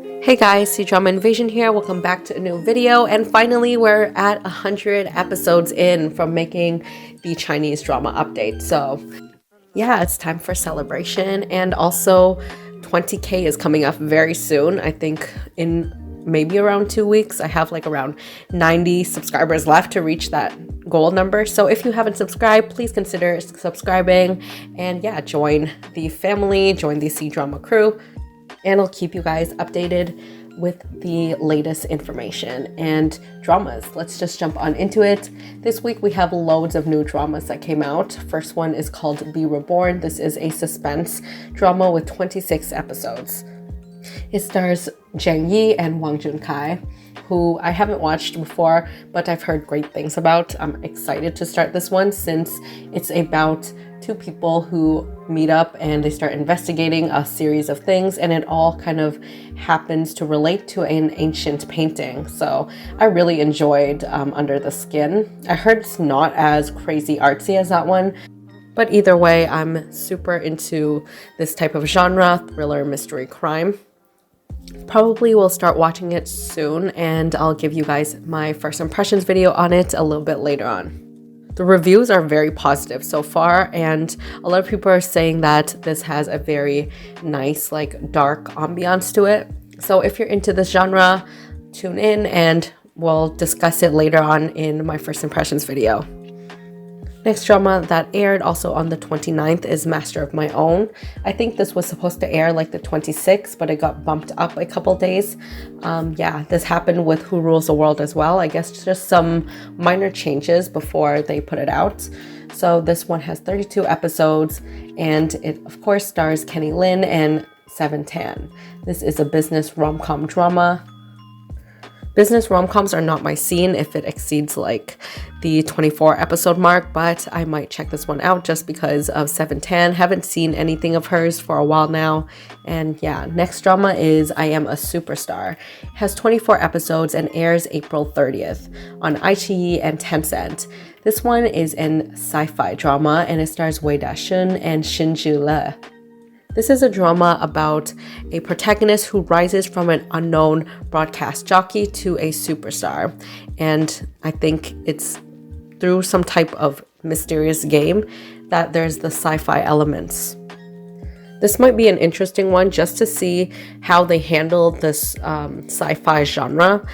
Hey guys, Cdrama Invasion here. Welcome back to a new video, and finally we're at 100 episodes in from making the Chinese drama update. So yeah, it's time for celebration, and also 20k is coming up very soon. I think in maybe around 2 weeks. I have like around 90 subscribers left to reach that goal number. So if you haven't subscribed, please consider subscribing, and yeah, join the family, join the Cdrama crew, and I'll keep you guys updated with the latest information and dramas. Let's just jump on into it. This week we have loads of new dramas that came out. First one is called Be Reborn. This is a suspense drama with 26 episodes. It stars Zhang Yi and Wang Junkai, who I haven't watched before, but I've heard great things about. I'm excited to start this one since it's about two people who meet up and they start investigating a series of things, and it all kind of happens to relate to an ancient painting. So I really enjoyed Under the Skin. I heard it's not as crazy artsy as that one, but either way, I'm super into this type of genre, thriller, mystery, crime. Probably will start watching it soon, and I'll give you guys my first impressions video on it a little bit later on. The reviews are very positive so far, and a lot of people are saying that this has a very nice, like, dark ambiance to it. So if you're into this genre, tune in and we'll discuss it later on in my first impressions video. Next drama that aired also on the 29th is Master of My Own. I think this was supposed to air like the 26th, but it got bumped up a couple days. Yeah, this happened with Who Rules the World as well. I guess just some minor changes before they put it out. So this one has 32 episodes, and it of course stars Kenny Lin and Seven Tan. This is a business rom-com drama. Business rom-coms are not my scene if it exceeds like the 24 episode mark, but I might check this one out just because of Seven Tan. Haven't seen anything of hers for a while now. And yeah, next drama is I Am a Superstar. It has 24 episodes and airs April 30th on iQIYI and Tencent. This one is an sci-fi drama, and it stars Wei Daxun and Xin Zhilei. This is a drama about a protagonist who rises from an unknown broadcast jockey to a superstar. And I think it's through some type of mysterious game that there's the sci-fi elements. This might be an interesting one just to see how they handle this sci-fi genre.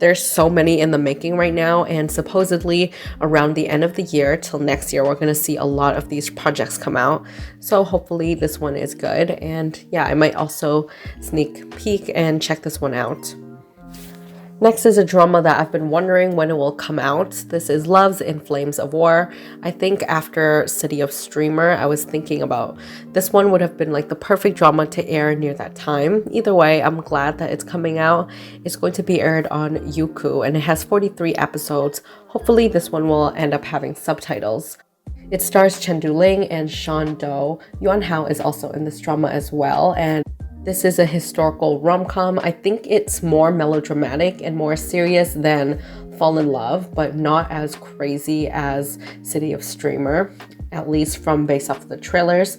There's so many in the making right now, and supposedly around the end of the year till next year, we're going to see a lot of these projects come out. So hopefully this one is good. And yeah, I might also sneak peek and check this one out. Next is a drama that I've been wondering when it will come out. This is Loves in Flames of War. I think after City of Streamer, I was thinking about this one would have been like the perfect drama to air near that time. Either way, I'm glad that it's coming out. It's going to be aired on Youku, and it has 43 episodes. Hopefully this one will end up having subtitles. It stars Chen Duling and Sean Do. Yuan Hao is also in this drama as well, and this is a historical rom-com. I think it's more melodramatic and more serious than Fall in Love, but not as crazy as City of Streamer, at least from based off the trailers,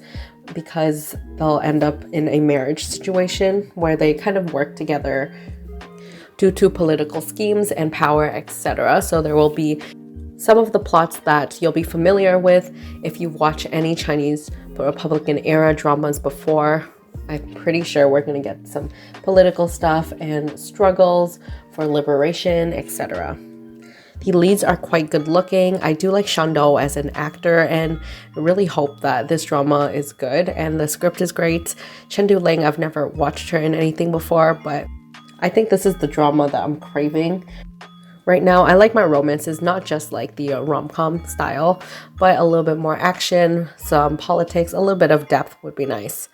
because they'll end up in a marriage situation where they kind of work together due to political schemes and power, etc. So there will be some of the plots that you'll be familiar with if you've watched any Chinese Republican era dramas before. I'm pretty sure we're going to get some political stuff and struggles for liberation, etc. The leads are quite good looking. I do like Sean Do as an actor, and really hope that this drama is good, and the script is great. Chen Duling, I've never watched her in anything before, but I think this is the drama that I'm craving right now. I like my romances, not just like the rom-com style, but a little bit more action, some politics, a little bit of depth would be nice.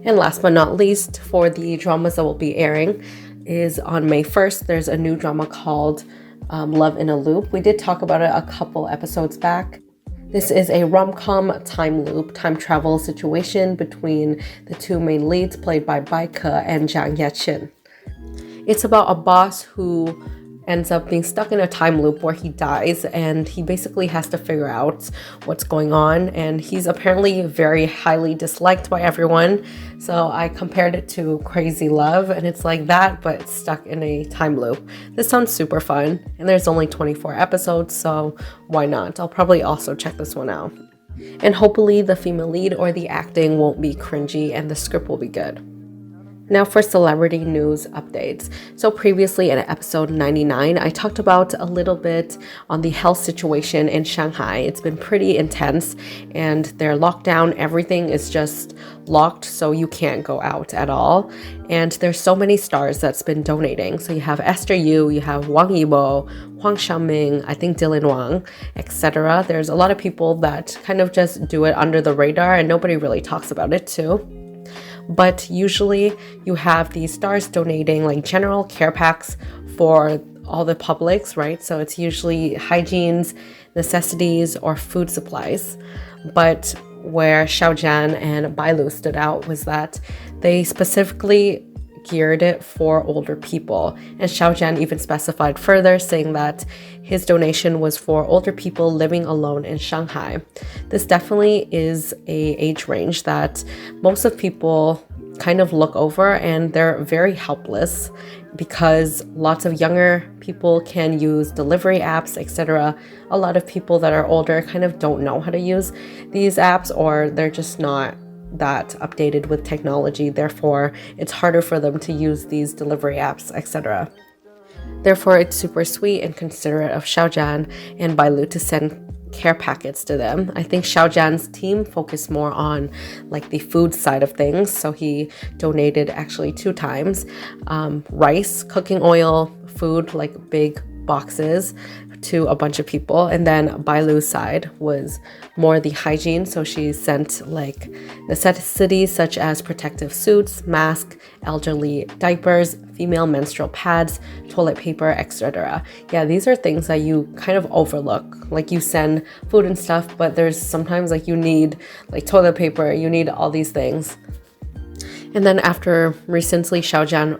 And last but not least, for the dramas that will be airing is on May 1st, there's a new drama called Love in a Loop. We did talk about it a couple episodes back. This is a rom-com time loop, time travel situation between the two main leads played by Bai Ke and Zhang Yaqin. It's about a boss who ends up being stuck in a time loop where he dies, and he basically has to figure out what's going on, and he's apparently very highly disliked by everyone. So I compared it to Crazy Love, and it's like that but stuck in a time loop. This sounds super fun, and there's only 24 episodes, so why not? I'll probably also check this one out. And hopefully the female lead or the acting won't be cringy and the script will be good. Now for celebrity news updates. So previously in episode 99, I talked about a little bit on the health situation in Shanghai. It's been pretty intense and their lockdown, everything is just locked, so you can't go out at all. And there's so many stars that's been donating. So you have Esther Yu, you have Wang Yibo, Huang Xiaoming, I think Dylan Wang, etc. There's a lot of people that kind of just do it under the radar and nobody really talks about it too. But usually you have these stars donating like general care packs for all the publics, right? So it's usually hygienes, necessities, or food supplies. But where Xiao Zhan and Bai Lu stood out was that they specifically geared it for older people. And Xiao Zhan even specified further, saying that his donation was for older people living alone in Shanghai. This definitely is a age range that most of people kind of look over, and they're very helpless because lots of younger people can use delivery apps, etc. A lot of people that are older kind of don't know how to use these apps, or they're just not that updated with technology. Therefore, it's harder for them to use these delivery apps, etc. Therefore, it's super sweet and considerate of Xiao Zhan and Bai Lu to send care packets to them. I think Xiao Zhan's team focused more on like the food side of things, so he donated actually 2 times rice, cooking oil, food, like big boxes to a bunch of people. And then Bai Lu's side was more the hygiene, so she sent like necessities such as protective suits, masks, elderly diapers, female menstrual pads, toilet paper, etc. Yeah, these are things that you kind of overlook. Like you send food and stuff, but there's sometimes like you need like toilet paper, you need all these things. And then after recently, Xiao Zhan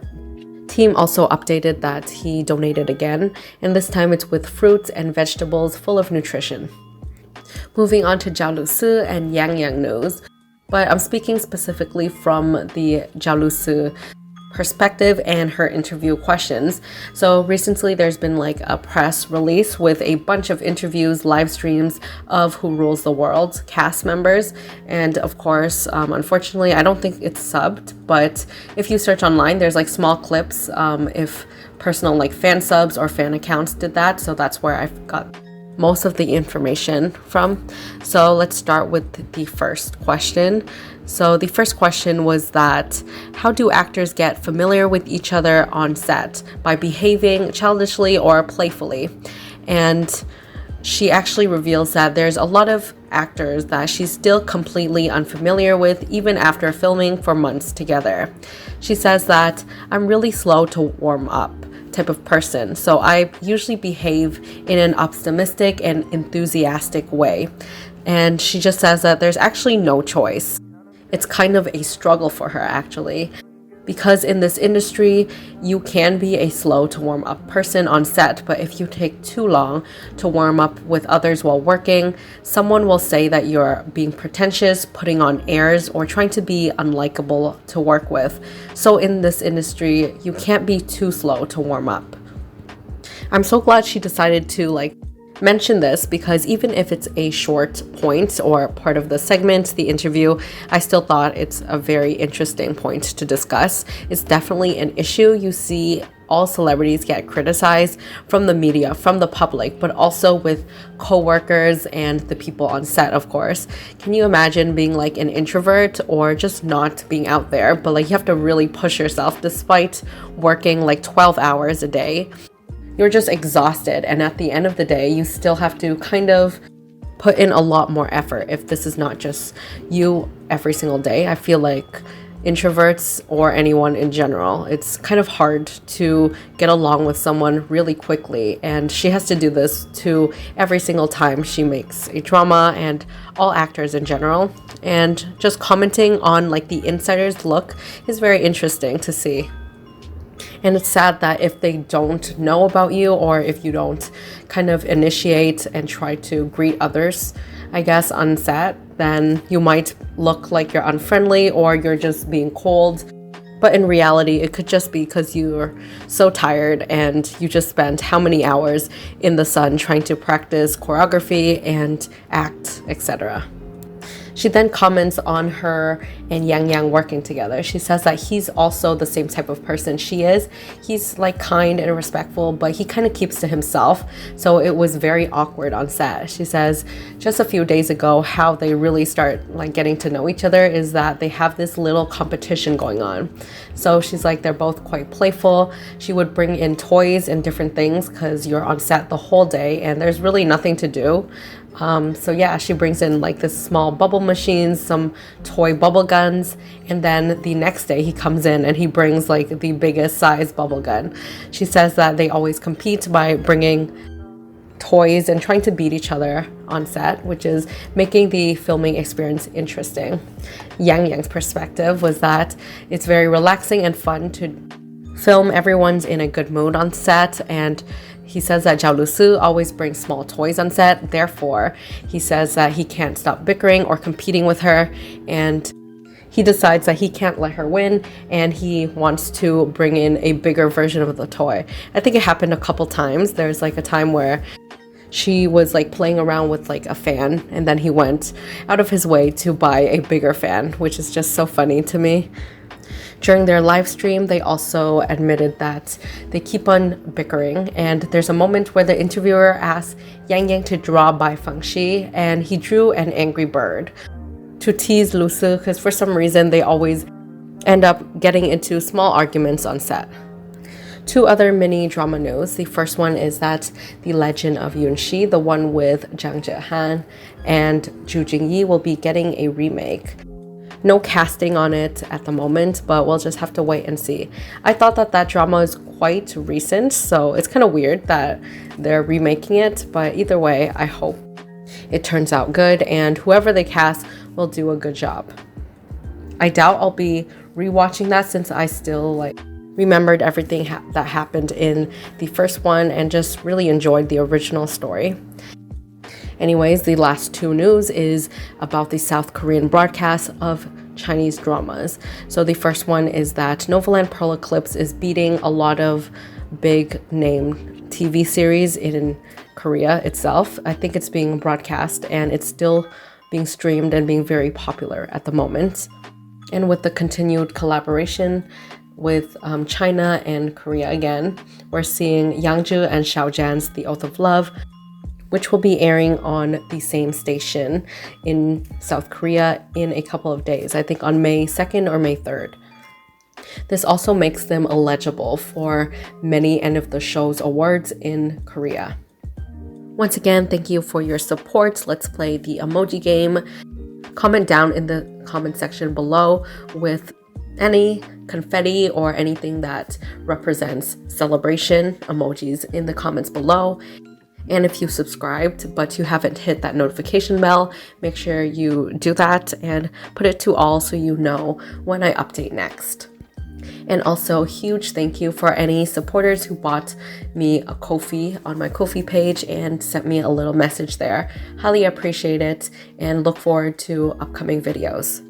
team also updated that he donated again, and this time it's with fruits and vegetables full of nutrition. Moving on to ZHAO LUSI and Yangyang news, but I'm speaking specifically from the ZHAO LUSI perspective and her interview questions. So recently there's been like a press release with a bunch of interviews, live streams of Who Rules the World cast members, and of course unfortunately I don't think it's subbed, but if you search online there's like small clips if personal like fan subs or fan accounts did that, so that's where I've got most of the information from. So let's start with the first question. So the first question was that how do actors get familiar with each other on set? By behaving childishly or playfully? And she actually reveals that there's a lot of actors that she's still completely unfamiliar with even after filming for months together. She says that I'm really slow to warm up type of person, so I usually behave in an optimistic and enthusiastic way. And she just says that there's actually no choice. It's kind of a struggle for her actually, because in this industry you can be a slow to warm up person on set, but if you take too long to warm up with others while working, someone will say that you're being pretentious, putting on airs, or trying to be unlikable to work with. So in this industry you can't be too slow to warm up. I'm so glad she decided to like mention this, because even if it's a short point or part of the segment, the interview, I still thought it's a very interesting point to discuss. It's definitely an issue. You see all celebrities get criticized from the media, from the public, but also with co-workers and the people on set, of course. Can you imagine being like an introvert or just not being out there, but like you have to really push yourself despite working like 12 hours a day? You're just exhausted, and at the end of the day you still have to kind of put in a lot more effort if this is not just you every single day. I feel like introverts or anyone in general, it's kind of hard to get along with someone really quickly, and she has to do this to every single time she makes a drama, and all actors in general. And just commenting on like the insider's look is very interesting to see. And it's sad that if they don't know about you, or if you don't kind of initiate and try to greet others, I guess, on set, then you might look like you're unfriendly or you're just being cold. But in reality, it could just be because you're so tired and you just spent how many hours in the sun trying to practice choreography and act, etc. She then comments on her and Yangyang working together. She says that he's also the same type of person she is. He's like kind and respectful, but he kind of keeps to himself. So it was very awkward on set. She says just a few days ago, how they really start like getting to know each other is that they have this little competition going on. So she's like, they're both quite playful. She would bring in toys and different things because you're on set the whole day and there's really nothing to do. So yeah, she brings in like this small bubble machines, some toy bubble guns, and then the next day he comes in and he brings like the biggest size bubble gun. She says that they always compete by bringing toys and trying to beat each other on set, which is making the filming experience interesting. Yangyang's perspective was that it's very relaxing and fun to film. Everyone's in a good mood on set, and he says that ZHAO LUSI always brings small toys on set. Therefore, he says that he can't stop bickering or competing with her, and he decides that he can't let her win and he wants to bring in a bigger version of the toy. I think it happened a couple times. There's like a time where she was like playing around with like a fan, and then he went out of his way to buy a bigger fan, which is just so funny to me. During their live stream, they also admitted that they keep on bickering, and there's a moment where the interviewer asks Yangyang to draw Bai Feng, and he drew an angry bird to tease Lusi because for some reason they always end up getting into small arguments on set. Two other mini drama news. The first one is that the Legend of Yunxi, the one with Zhang Yaqin and Zhu Jingyi, will be getting a remake. No casting on it at the moment, but we'll just have to wait and see. I thought that that drama is quite recent, so it's kind of weird that they're remaking it, but either way, I hope it turns out good and whoever they cast will do a good job. I doubt I'll be rewatching that since I still like remembered everything that happened in the first one and just really enjoyed the original story. Anyways, the last two news is about the South Korean broadcast of Chinese dramas. So the first one is that Novoland Pearl Eclipse is beating a lot of big name TV series in Korea itself. I think it's being broadcast and it's still being streamed and being very popular at the moment. And with the continued collaboration with China and Korea again, we're seeing Yangzhu and Xiao Zhan's The Oath of Love, which will be airing on the same station in South Korea in a couple of days, I think on May 2nd or May 3rd. This also makes them eligible for many End of the Show's awards in Korea. Once again, thank you for your support. Let's play the emoji game. Comment down in the comment section below with any confetti or anything that represents celebration emojis in the comments below. And if you subscribed but you haven't hit that notification bell, make sure you do that and put it to all so you know when I update next. And also, huge thank you for any supporters who bought me a Ko-fi on my Ko-fi page and sent me a little message there. Highly appreciate it and look forward to upcoming videos.